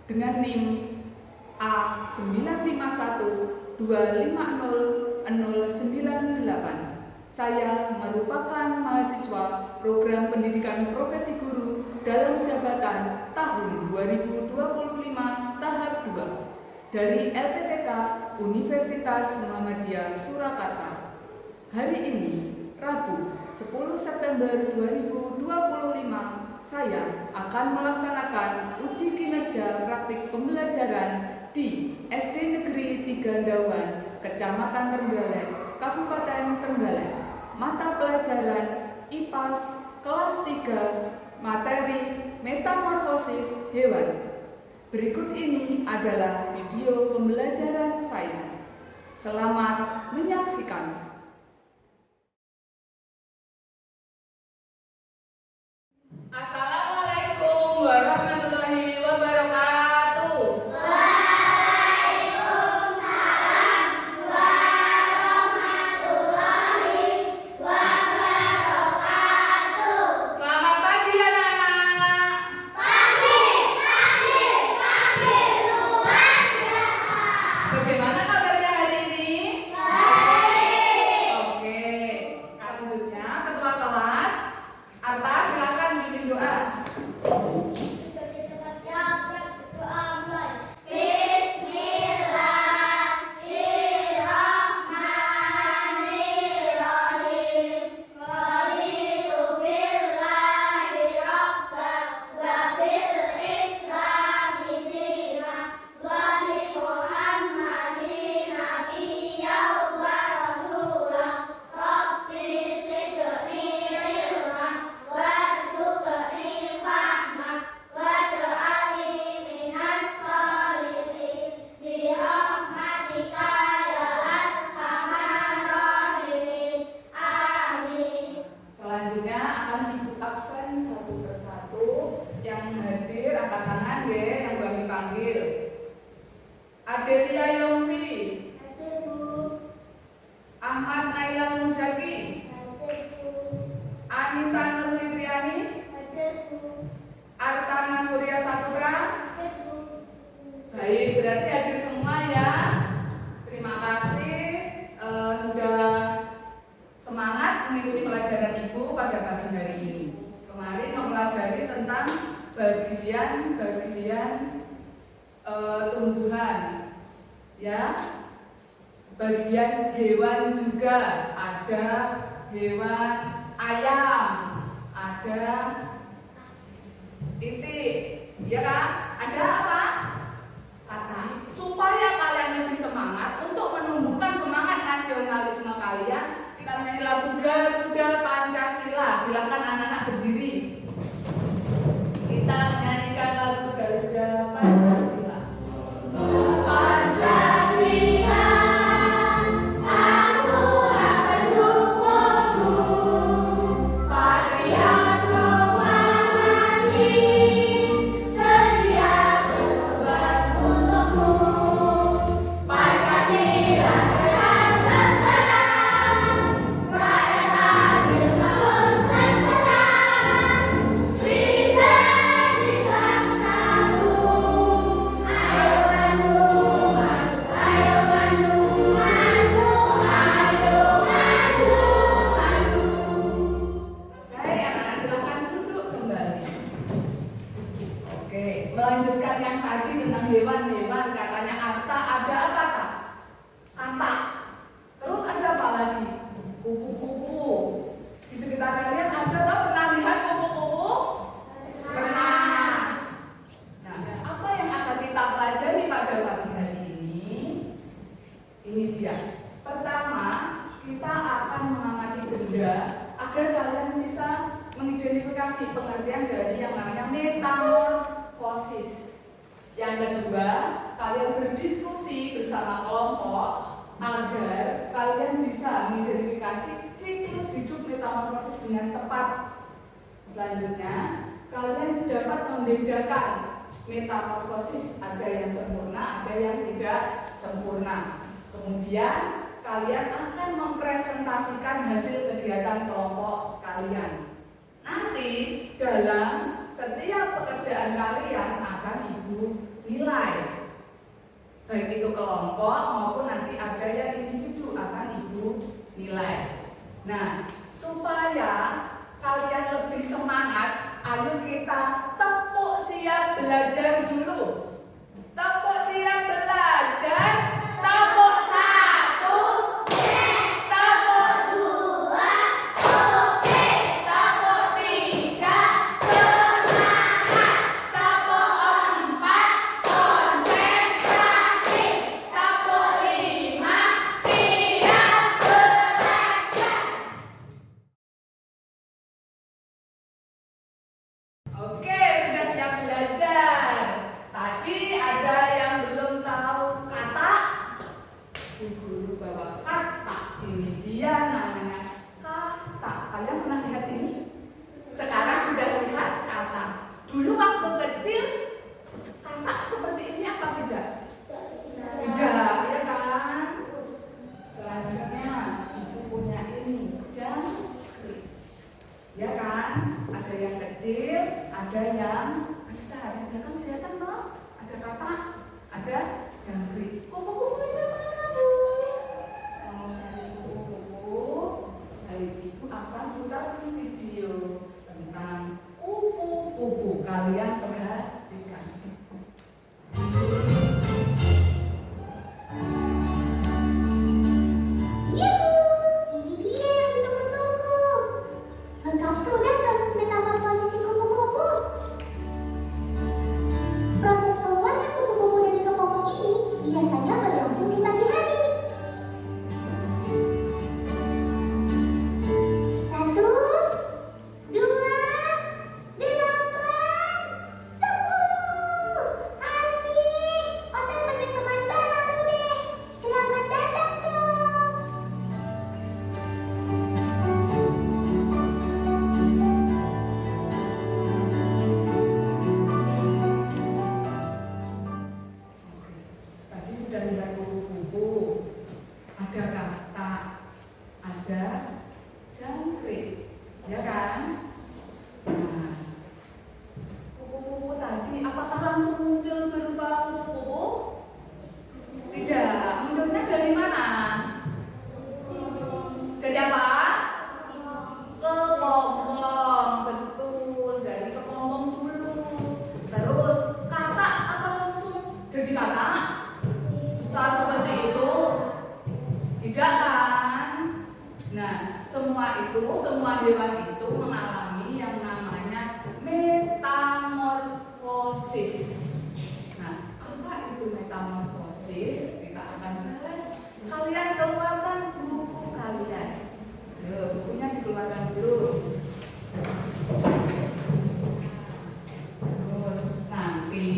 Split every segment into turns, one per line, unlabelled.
dengan NIM A9512500098. Saya merupakan mahasiswa program pendidikan profesi guru dalam jabatan tahun 2025 tahap 2 dari LPTK Universitas Muhammadiyah Surakarta. Hari ini, Rabu 10 September 2025, saya akan melaksanakan uji kinerja praktik pembelajaran di SD Negeri 3 Dauhan, Kecamatan Trenggalek, Kabupaten Trenggalek. Mata pelajaran IPAS kelas 3, materi metamorfosis hewan. Berikut ini adalah video pembelajaran saya. Selamat menyaksikan. Assalamualaikum warahmatullahi wabarakatuh.
Waalaikumsalam warahmatullahi wabarakatuh.
Selamat pagi anak-anak.
Pagi luar biasa.
Bagaimana kabarnya hari ini?
Baik.
Oke, selanjutnya ketua kelas Arta, silakan bimbing doa. Selanjutnya akan ibu absen satu persatu. Yang hadir angkat tangan ya, yang bagi panggil. Adelia Yomfi, Ahmad Naila Muzaki, Anissa Nur Fitriani, Artana Surya Saputra. Baik, berarti hadir semua ya. Terima kasih sudah semangat mengikuti pelajaran Ibu pada pagi hari ini. Kemarin mempelajari tentang bagian-bagian tumbuhan, ya. Bagian hewan juga ada hewan ayam, ada titik, ya kan? Ada apa? Kata. Supaya kalian lebih semangat untuk menumbuhkan semangat nasionalisme kalian, kita menyanyi lagu Garuda Pancasila. Silakan anak-anak berdiri. Kita menyanyikan lagu Garuda Pancasila.
Pancasila, aku akan dukungmu. Patriot proklamasi, sedia berkorban untukmu. Pancasila besar benderang, rakyat adil bangun sentosa. Republik bangsaku, ayo maju, maju, ayo maju, maju, ayo maju, maju.
Saya anak-anak silakan duduk kembali. Oke, melanjutkan yang tadi tentang hewan-hewan, katanya Arta ada apa tak? Katak. Terus ada apa lagi? Kupu-kupu. Di sekitar kalian ada tak pernah lihat kupu-kupu? Pernah. Nah, apa yang akan kita pelajari pada pagi hari ini? Ini dia. Pertama, kita akan mengamati benda agar kalian bisa mengidentifikasi pengertian dari yang namanya metamorfosis. Yang kedua, kalian berdiskusi bersama kelompok agar kalian bisa mengidentifikasi siklus hidup metamorfosis dengan tepat. Selanjutnya, kalian dapat membedakan metamorfosis, ada yang sempurna, ada yang tidak sempurna. Kemudian kalian akan mempresentasikan hasil kegiatan kelompok kalian. Nanti dalam setiap pekerjaan kalian akan Ibu nilai. Baik itu kelompok maupun nanti ada yang individu akan Ibu nilai. Nah, supaya kalian lebih semangat, ayo kita tepuk siap belajar dulu. Tepuk siap belajar. Tepuk satu, tepuk dua, oke. Tepuk tiga, semangat. Tepuk empat, konsentrasi. Tepuk lima, siap belajar. Oke, sudah siap belajar. Tadi ada yang belum tahu kata. Bu guru bawa kata. Ini dia namanya kata. Kalian pernah lihat ini? Sekarang sudah lihat kata. Dulu waktu kecil, kata seperti ini apa tidak? Tidak, ya kan? Selanjutnya, Ibu punya ini jangkrik. Ya kan? Ada yang kecil, ada yang besar. Yang belakang kelihatan loh. Ada kata, ada jangkrik. Kupu-kupunya mana, Bu? Mau cari kupu-kupu? Baik, Ibu akan putar video tentang kupu-kupu. Kalian perhatikan.
Yuhu, ini dia yang ditunggu-tunggu. Lengkap sudah proses metamorfosis kupu-kupu. Proses keluarnya kupu-kupu dari kepompong ini biasanya berlangsung di pagi hari. 1, 2, 8, 10. Asik, Otak banyak teman baru deh. Selamat datang, Sob.
Tadi sudah lihat kupu-kupu, ada kata, ada jangkrik, ya kan? Nah, kupu-kupu tadi apakah langsung muncul berupa kupu-kupu? Tidak, munculnya dari mana? Dari apa? Kepompong, betul, dari kepompong dulu. Terus kata apa langsung jadi kata? Besar seperti itu? Tidak kan? Nah, semua hewan itu mengalami yang namanya metamorfosis. Nah, apa itu metamorfosis? Kita akan bahas. Kalian keluarkan buku kalian. Ayo, bukunya dikeluarkan dulu. Terus nanti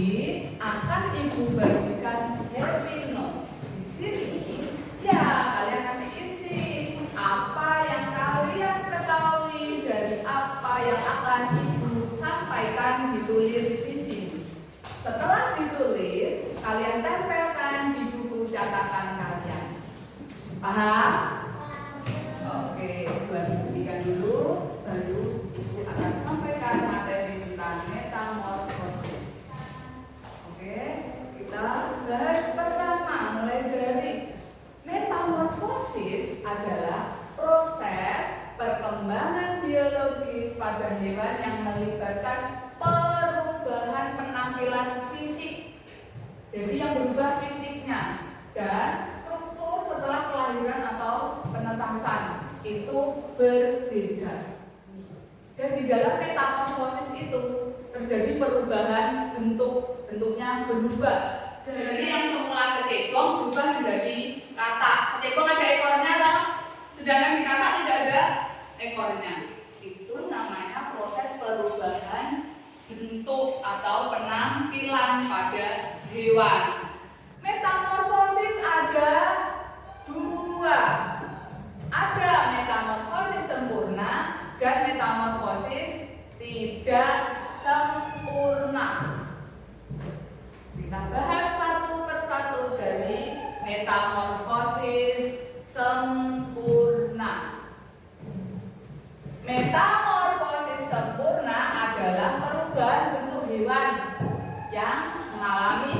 akan Ibu bagikan happy note. Di sini ya kalian nanti isi apa yang kalian ketahui dari apa yang akan Ibu sampaikan, ditulis di sini. Setelah ditulis, kalian tempelkan di buku catatan kalian. Paham? Oke, buat buktikan dulu, baru Ibu akan sampaikan materi tentang metamorfosis. Oke, kita bahas pertama, mulai dari metamorfosis adalah proses perkembangan biologis pada hewan yang melibatkan perubahan penampilan fisik. Jadi yang berubah fisiknya dan struktur setelah kelahiran atau penetasan itu berbeda. Jadi dalam metamorfosis itu terjadi perubahan bentuknya berubah. Dari yang semula kecebong berubah menjadi katak. Kecebong ada ekornya loh, sedangkan di katak tidak ada ekornya. Itu namanya proses perubahan bentuk atau penampilan pada hewan. Metamorfosis ada dua. Ada metamorfosis sempurna dan metamorfosis tidak sempurna. Kita bahas satu persatu dari metamorfosis sempurna. Metamorfosis sempurna adalah perubahan bentuk hewan yang mengalami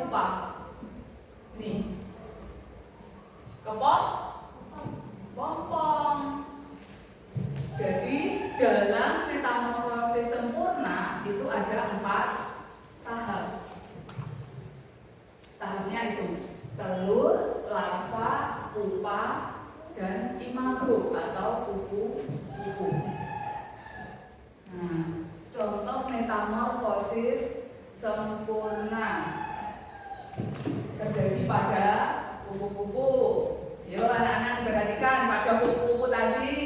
pupa? Nih. Kepompong. Jadi dalam metamorfosis sempurna itu ada 4 tahap. Tahapnya itu telur, larva, pupa, dan imago atau kupu-kupu. Nah, contoh metamorfosis sempurna terjadi pada kupu-kupu. Yuk anak-anak perhatikan pada kupu-kupu tadi.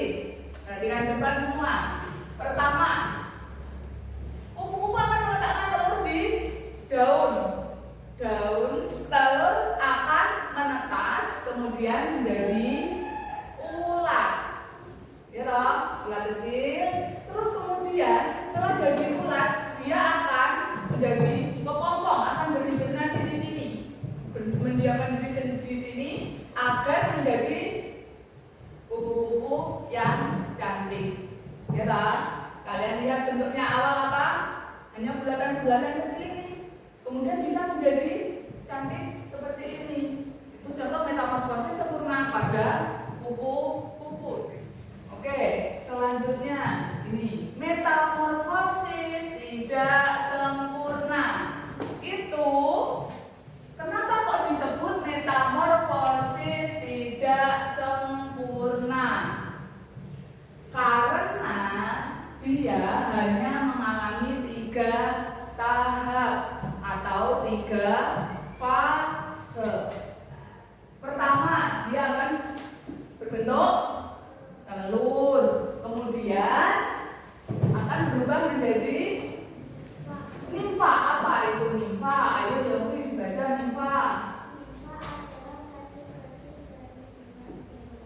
Perhatikan depan semua. Pertama, kupu-kupu akan meletakkan telur di daun. Telur akan menetas kemudian menjadi ulat. Ya toh, ulat kecil. Terus kemudian setelah jadi ulat, dia akan menjadi kepompong, akan berhibernasi di sini. Mendiamkan diri di sini agar menjadi kupu-kupu yang cantik. Ya toh? Kalian lihat bentuknya awal apa? Hanya bulatan-bulatan kecil ini. Kemudian bisa menjadi cantik seperti ini. Itu contoh metamorfosis sempurna pada kupu-kupu. Oke, selanjutnya ini metamorfosis tidak sempurna. Itu kenapa kok disebut metamorfosis tidak sempurna? Karena dia hanya mengalami 3 tahap atau 3 fase. Pertama, dia akan berbentuk telur, kemudian akan berubah menjadi nimfa. Apa itu nimfa? Ayo yang mungkin dibaca nimfa.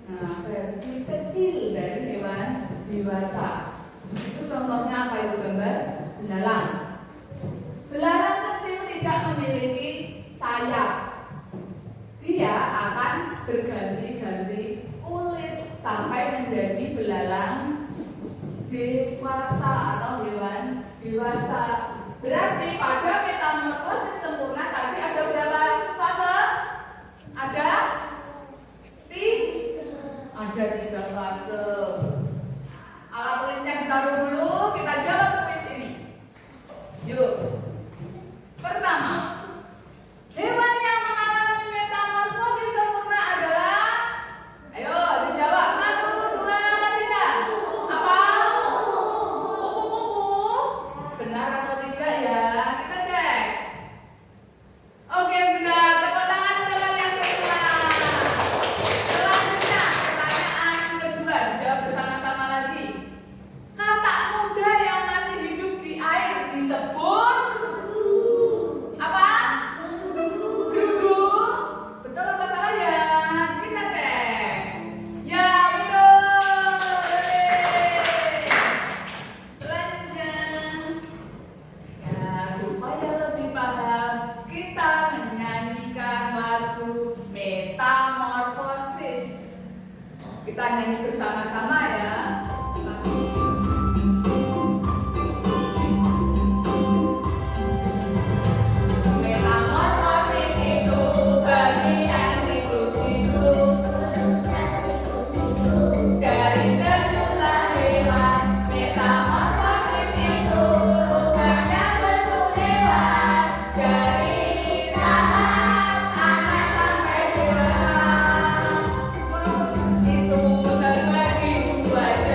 Nah, versi kecil dari hewan dewasa. Itu contohnya apa itu gambar? Belalang. Belalang kecil tidak memiliki sayap. Dia akan berganti-ganti kulit sampai menjadi belalang dewasa atau hewan dewasa. Berarti pada metamorfosis sempurna tadi ada berapa fase? Ada 3 fase. Alat tulisnya ditaruh dulu, kita jawab kuis ini. Yuk. Pertama, hewan yang mengalami metamorfosis sempurna adalah, ayo dijawab 1, 2, 3. Apa? Kupu-kupu. Benar atau tidak ya? Kita cek. Oke, benar. Tepuk tangan untuk kalian semua. Selanjutnya, pertanyaan kedua, dijawab bersama-sama lagi. Kata muda yang masih hidup di air disebut apa? Duduk. Betul apa salah ya? Kita cek. Ya, betul. Selanjutnya, ya supaya lebih paham, kita menyanyikan lagu Metamorfosis. Kita nyanyi bersama-sama ya. Metamorfosis itu bagian siklus hidup dari sejumlah hewan. Metamorfosis itu rupanya bentuk hewan dari tahap anak sampai dewasa. Itu terbagi 2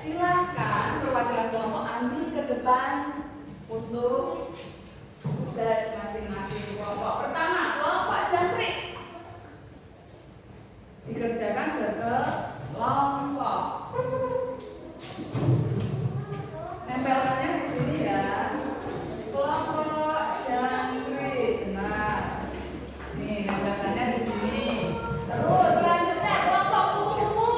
Silahkan perwakilan kelompok ambil ke depan untuk tugas masing-masing kelompok. Pertama, kelompok jangkrik dikerjakan sekelompok. Nempelkannya di sini ya. Kelompok jangkrik, benar. Nih, nempelkannya di sini. Terus selanjutnya kelompok kupu-kupu.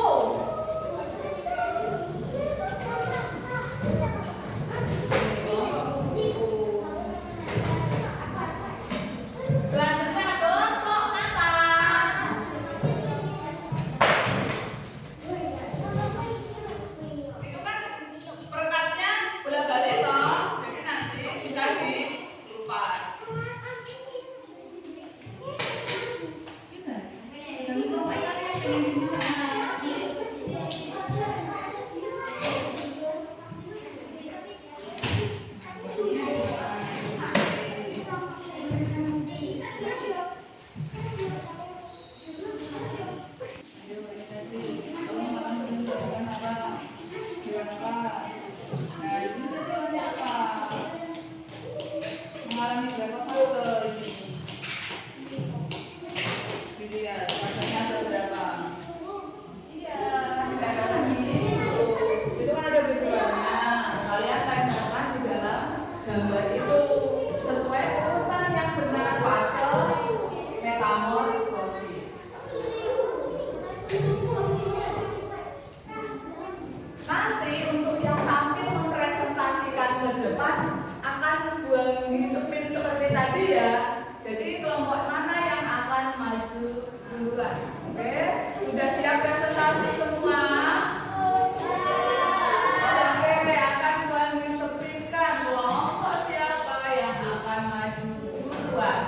Nih, kelompok kupu-kupu. Selanjutnya kelompok macan. Itu kan perekatnya bolak-balik toh, jadi nanti bisa dilupas. Dan kelompok kalian pengen gimana? Ayo, ini tadi kamu makan dulu dengan apa? Dengan apa? Nah, ini tadi namanya apa? Mengalami berapa fase ini? Dilihat fasenya ada berapa? Iya, tidak ada lagi. Itu kan ada backgroundnya. Kalian tanyakan di dalam gambar itu sesuai urusan yang benar fase metamorfosis. Nanti untuk yang tampil mempresentasikan ke depan akan disepin seperti tadi ya. Jadi kelompok mana yang akan maju duluan? Oke, sudah siap presentasi semua? Oke, akan disepinkan kelompok siapa yang akan maju duluan.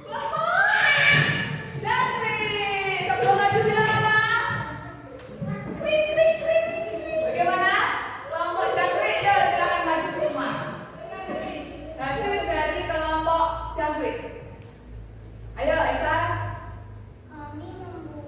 Kelompok jangkrik. Sebelum maju bilang apa? Krik, krik, krik. Bagaimana? Kelompok jangkrik, ya silakan maju semua. Hasil dari kelompok jangkrik. Ayo, Esa.
Kami membuat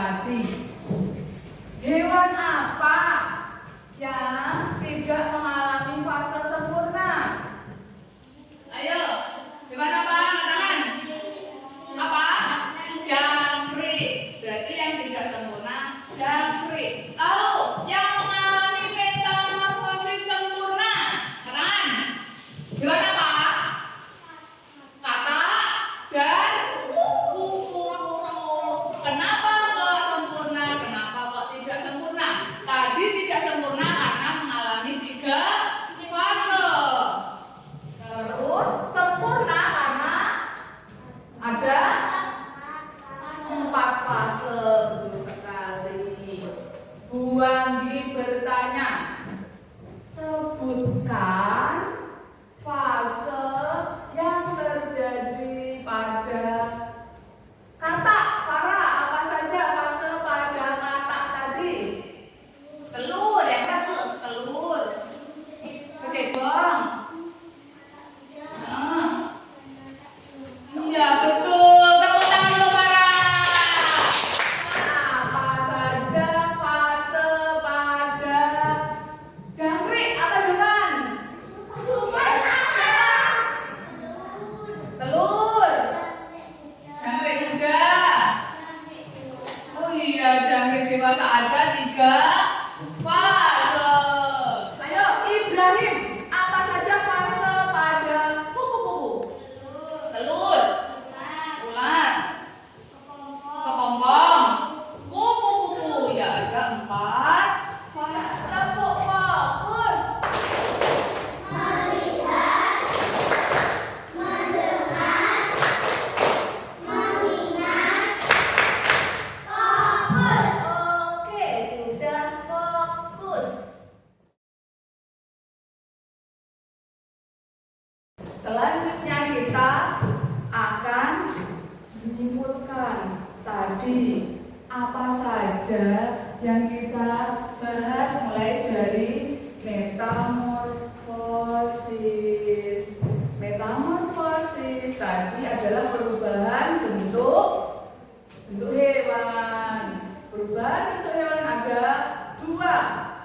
tadi. Hewan apa yang tidak mengalami fase sempurna? Ayo, hewan apa? Angkat tangan. Apa? Jangkrik. Berarti yang tidak sempurna jangkrik. Lalu yang mengalami metamorfosis sempurna, tangan. Hewan apa? Katak dan kupu-kupu. Kenapa kok sempurna? Kenapa kok tidak sempurna? Tadi tidak sempurna karena mengalami 3 fase. Terus sempurna karena ada 4 fase. Betul sekali. Bu Anggi bertanya, sebutkan fase yang terjadi pada katak. Farah, apa saja fase pada katak tadi? Telur, yang masuk telur. Kecebong. Nah, iya betul. Tepuk tangan dulu Farah. Apa saja fase pada jangkrik? Apa jawaban? Telur. Jangkrik muda. Oh iya, jangkrik dewasa ada 3 fase. Ayo Ibrahim, apa saja fase pada kupu-kupu? Telur, ular, kepompong, kupu-kupu. Ya ada 4 fase. Tepuk fokus. Oke, sudah fokus. Selanjutnya kita akan menyimpulkan tadi apa saja yang kita bahas mulai dari metamorfosis. Metamorfosis tadi adalah perubahan bentuk hewan. Perubahan bentuk hewan ada 2.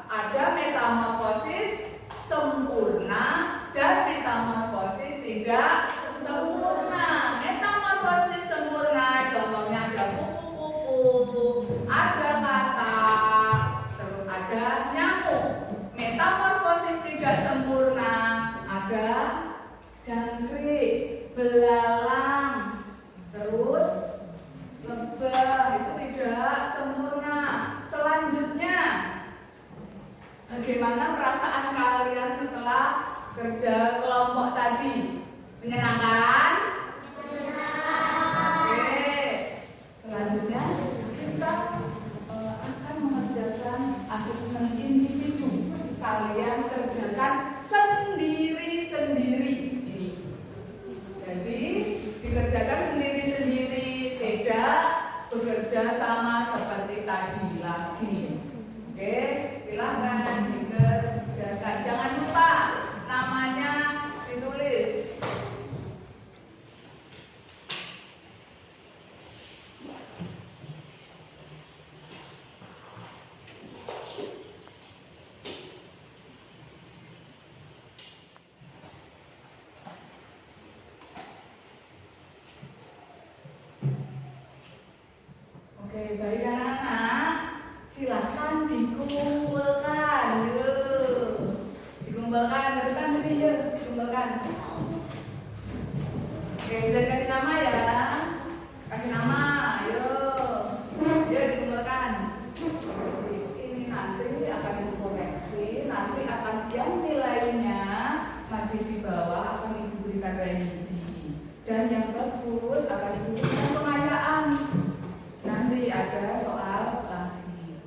Ada metamorfosis sempurna dan metamorfosis tidak sempurna. Metamorfosis sempurna contohnya ada kupu-kupu, ada katak, terus ada nyamuk. Metamorfosis tidak sempurna ada jangkrik, belalang, terus lebah. Itu tidak sempurna. Selanjutnya, bagaimana perasaan kalian setelah kerja kelompok tadi? Menyenangkan? Oke. Selanjutnya kita akan mengerjakan asesmen individu. Kalian kerjakan sendiri-sendiri ini. Jadi dikerjakan sendiri-sendiri, tidak bekerja sama seperti tadi lagi. Oke, silakan dikerjakan. Jangan lupa namanya ditulis. Oke, baik anak-anak, silahkan dikumpulkan. Yuk, dikumpulkan. Teruskan sini, yuk, dikumpulkan. Oke, sudah kasih nama ya. Kasih nama, yuk. Yuk, dikumpulkan. Ini nanti akan dikoreksi. Nanti akan yang nilainya masih di bawah akan ibu berikan remedi. Dan yang bagus akan ibu berikan pengayaan. Nanti ada soal lagi.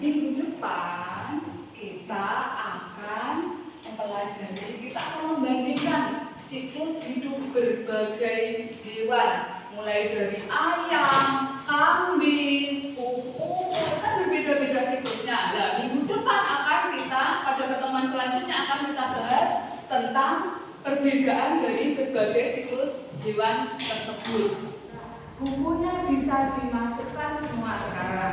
Minggu depan kita akan mempelajari, kita akan membandingkan siklus hidup berbagai hewan, mulai dari ayam, kambing, kuku, itu kan berbeda-beda siklusnya. Nah, minggu depan akan kita pada pertemuan selanjutnya akan kita bahas tentang perbedaan dari berbagai siklus hewan tersebut. Bukunya bisa dimasukkan semua sekarang.